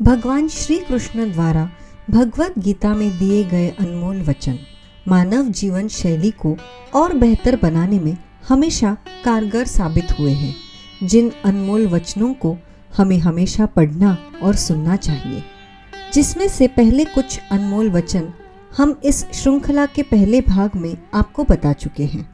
भगवान श्री कृष्ण द्वारा भगवत गीता में दिए गए अनमोल वचन मानव जीवन शैली को और बेहतर बनाने में हमेशा कारगर साबित हुए हैं। जिन अनमोल वचनों को हमें हमेशा पढ़ना और सुनना चाहिए, जिसमें से पहले कुछ अनमोल वचन हम इस श्रृंखला के पहले भाग में आपको बता चुके हैं।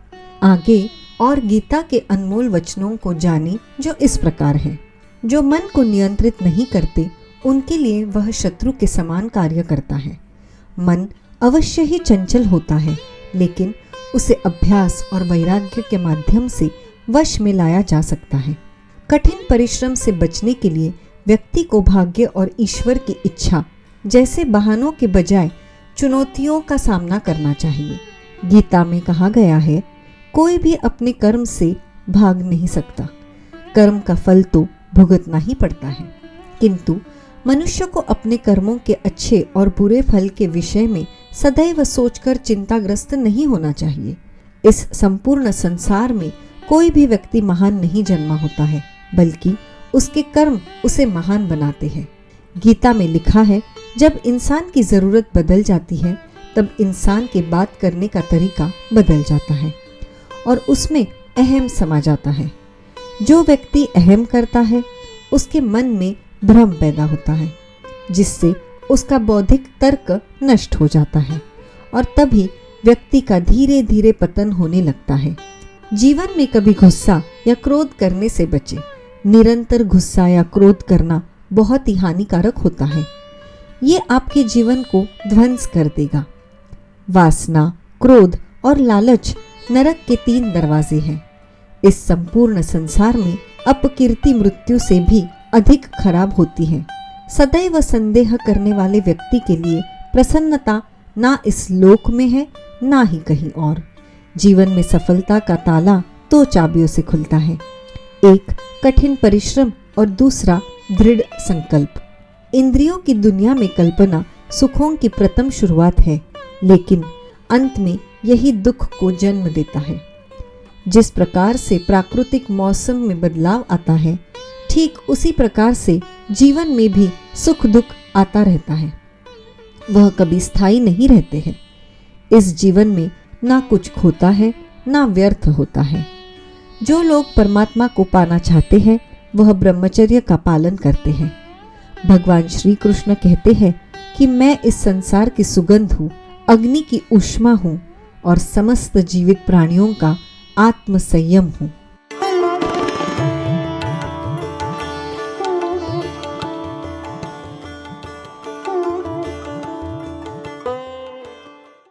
आगे और गीता के अनमोल वचनों को जानें जो इस प्रकार है। जो मन को नियंत्रित नहीं करते उनके लिए वह शत्रु के समान कार्य करता है। मन अवश्य ही चंचल होता है, लेकिन उसे अभ्यास और वैराग्य के माध्यम से वश में लाया जा सकता है। कठिन परिश्रम से बचने के लिए व्यक्ति को भाग्य और ईश्वर की इच्छा जैसे बहानों के बजाय चुनौतियों का सामना करना चाहिए। गीता में कहा गया है, कोई भी अपने कर्म से भाग नहीं सकता, कर्म का फल तो भुगतना ही पड़ता है। किंतु मनुष्य को अपने कर्मों के अच्छे और बुरे फल के विषय में सदैव सोचकर चिंताग्रस्त नहीं होना चाहिए। इस संपूर्ण संसार में कोई भी व्यक्ति महान नहीं जन्मा होता है, बल्कि उसके कर्म उसे महान बनाते हैं। गीता में लिखा है, जब इंसान की जरूरत बदल जाती है तब इंसान के बात करने का तरीका बदल जाता है और उसमें अहम समा जाता है। जो व्यक्ति अहम करता है उसके मन में भ्रम पैदा होता है, जिससे उसका बौद्धिक तर्क नष्ट हो जाता है और तभी व्यक्ति का धीरे धीरे पतन होने लगता है। जीवन में कभी गुस्सा या क्रोध करने से बचे। निरंतर गुस्सा या क्रोध करना बहुत ही हानिकारक होता है। ये आपके जीवन को ध्वंस कर देगा। वासना, क्रोध और लालच नरक के 3 दरवाजे हैं। इस संपूर्ण संसार में अपकीर्ति मृत्यु से भी अधिक खराब होती है। सदैव संदेह करने वाले व्यक्ति के लिए प्रसन्नता ना इस लोक में है, ना ही कहीं और। जीवन में सफलता का ताला 2 चाबियों से खुलता है, एक कठिन परिश्रम और दूसरा दृढ़ संकल्प। इंद्रियों की दुनिया में कल्पना सुखों की प्रथम शुरुआत है, लेकिन अंत में यही दुख को जन्म देता है। जिस प्रकार से प्राकृतिक मौसम में बदलाव आता है, ठीक उसी प्रकार से जीवन में भी सुख दुख आता रहता है। वह कभी स्थायी नहीं रहते हैं। इस जीवन में ना कुछ खोता है, ना व्यर्थ होता है। जो लोग परमात्मा को पाना चाहते हैं वह ब्रह्मचर्य का पालन करते हैं। भगवान श्री कृष्ण कहते हैं कि मैं इस संसार की सुगंध हूँ, अग्नि की ऊष्मा हूँ और समस्त जीवित प्राणियों का आत्म संयम हूँ।